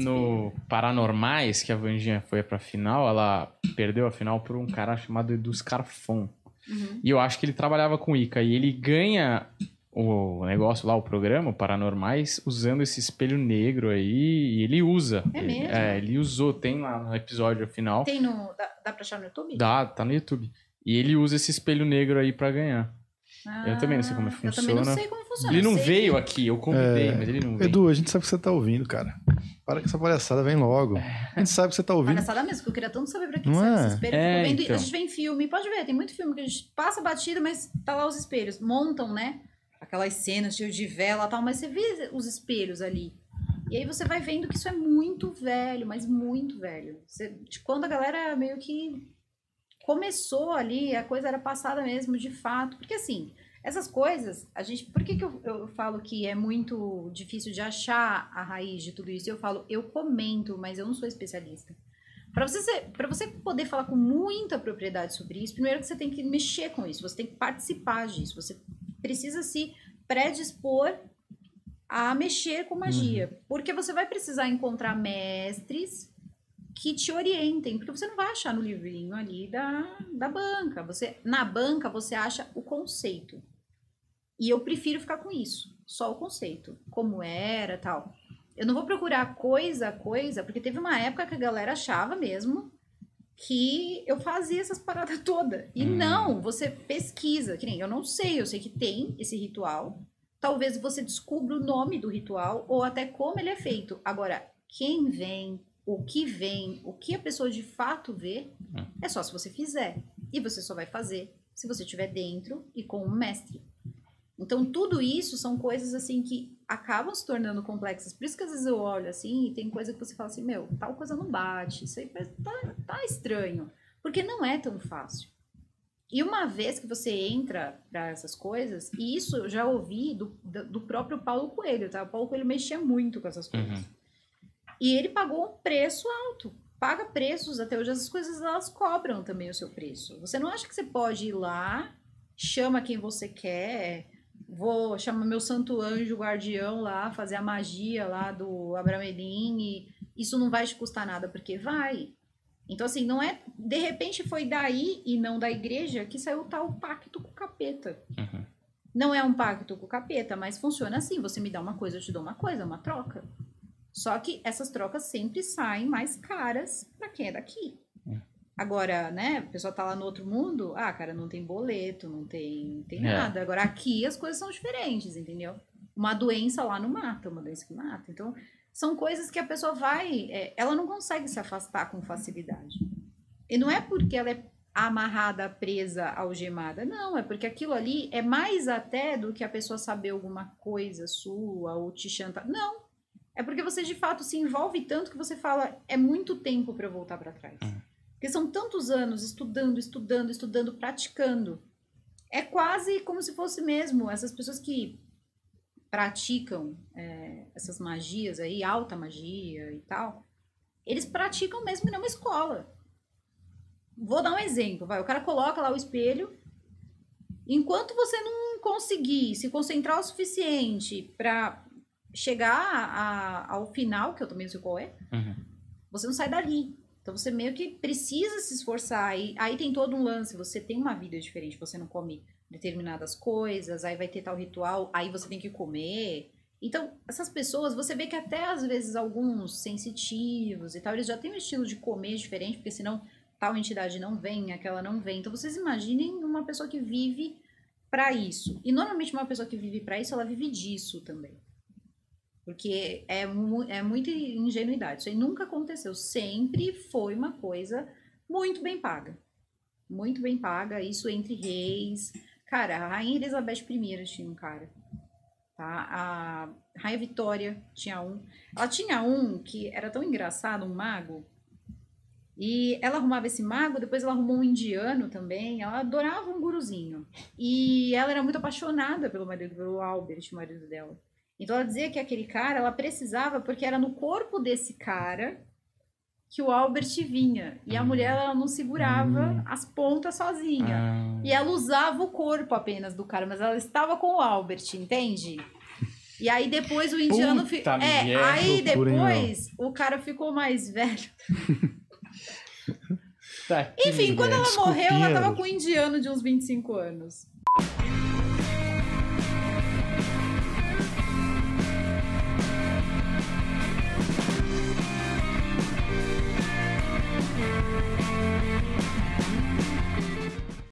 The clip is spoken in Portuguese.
No Paranormais, que a Wandinha foi pra final, ela perdeu a final por um cara chamado Edu Scarfon. E eu acho que ele trabalhava com Ica. E ele ganha o negócio lá, o programa, o Paranormais, usando esse espelho negro aí. E ele usa. Mesmo? Ele usou. Tem lá no episódio final. Tem no... Dá pra achar no YouTube? Dá, tá no YouTube. E ele usa esse espelho negro aí pra ganhar. Eu também não sei como funciona. Eu também não sei como funciona. Ele não veio aqui, eu convidei, mas ele não veio. Edu, a gente sabe que você tá ouvindo, cara. Para com essa palhaçada, vem logo. A gente sabe que você tá ouvindo. Palhaçada mesmo, porque eu queria tanto saber pra que Não serve é? esse espelho. Então. A gente vê em filme, pode ver, tem muito filme que a gente passa batido, mas tá lá os espelhos. Montam, né? Aquelas cenas cheias de vela e tal, mas você vê os espelhos ali. E aí você vai vendo que isso é muito velho, mas muito velho. De quando a galera meio que começou ali, a coisa era passada mesmo, de fato. Porque assim, essas coisas, por que eu falo que é muito difícil de achar a raiz de tudo isso? Eu falo, eu comento, mas eu não sou especialista. Para você poder falar com muita propriedade sobre isso, primeiro que você tem que mexer com isso, você tem que participar disso, você precisa se predispor a mexer com magia. Porque você vai precisar encontrar mestres que te orientem, porque você não vai achar no livrinho ali da banca. Na banca você acha o conceito. E eu prefiro ficar com isso, só o conceito, como era, tal. Eu não vou procurar coisa, porque teve uma época que a galera achava mesmo que eu fazia essas paradas todas. E não, você pesquisa, que nem eu não sei, eu sei que tem esse ritual. Talvez você descubra o nome do ritual ou até como ele é feito. Agora, quem vem, o que a pessoa de fato vê, é só se você fizer. E você só vai fazer se você estiver dentro e com um mestre. Então, tudo isso são coisas, assim, que acabam se tornando complexas. Por isso que, às vezes, eu olho, assim, e tem coisa que você fala assim, meu, tal coisa não bate, isso aí tá estranho. Porque não é tão fácil. E uma vez que você entra para essas coisas, e isso eu já ouvi do próprio Paulo Coelho, tá? O Paulo Coelho mexia muito com essas coisas. E ele pagou um preço alto. Paga preços, até hoje essas coisas, elas cobram também o seu preço. Você não acha que você pode ir lá, chama quem você quer... Vou chamar meu santo anjo guardião lá, fazer a magia lá do Abramelin e isso não vai te custar nada, porque vai. Então, assim, não é... De repente foi daí e não da igreja que saiu o tal pacto com o capeta. Não é um pacto com o capeta, mas funciona assim. Você me dá uma coisa, eu te dou uma coisa, uma troca. Só que essas trocas sempre saem mais caras pra quem é daqui. Agora, né, a pessoa tá lá no outro mundo, cara, não tem boleto, não tem nada. Agora, aqui as coisas são diferentes, entendeu? Uma doença lá não mata, uma doença que mata. Então, são coisas que a pessoa ela não consegue se afastar com facilidade. E não é porque ela é amarrada, presa, algemada, não, é porque aquilo ali é mais até do que a pessoa saber alguma coisa sua ou te chantar. Não, é porque você de fato se envolve tanto que você fala, é muito tempo para eu voltar para trás. Porque são tantos anos estudando, praticando. É quase como se fosse mesmo essas pessoas que praticam essas magias aí, alta magia e tal, eles praticam mesmo numa escola. Vou dar um exemplo, o cara coloca lá o espelho, enquanto você não conseguir se concentrar o suficiente para chegar ao final, que eu também não sei qual é, você não sai dali. Então, você meio que precisa se esforçar. Aí tem todo um lance. Você tem uma vida diferente. Você não come determinadas coisas. Aí vai ter tal ritual. Aí você tem que comer. Então, essas pessoas, você vê que até às vezes alguns sensitivos e tal, eles já têm um estilo de comer diferente, porque senão tal entidade não vem, aquela não vem. Então, vocês imaginem uma pessoa que vive para isso. E normalmente uma pessoa que vive para isso, ela vive disso também. Porque é muita ingenuidade. Isso aí nunca aconteceu. Sempre foi uma coisa muito bem paga. Muito bem paga. Isso entre reis. Cara, a Rainha Elizabeth I tinha um cara. Tá? A Rainha Vitória tinha um. Ela tinha um que era tão engraçado, um mago. E ela arrumava esse mago, depois ela arrumou um indiano também. Ela adorava um guruzinho. E ela era muito apaixonada pelo marido, pelo Albert, o marido dela. Então ela dizia que aquele cara, ela precisava, porque era no corpo desse cara que o Albert vinha. E a mulher, ela não segurava as pontas sozinha. E ela usava o corpo apenas do cara, mas ela estava com o Albert, entende? E aí depois o indiano... Puta aí loucura, hein, depois o cara ficou mais velho. Tá aqui, Enfim, quando ela desculpinha. morreu, ela tava com um indiano de uns 25 anos.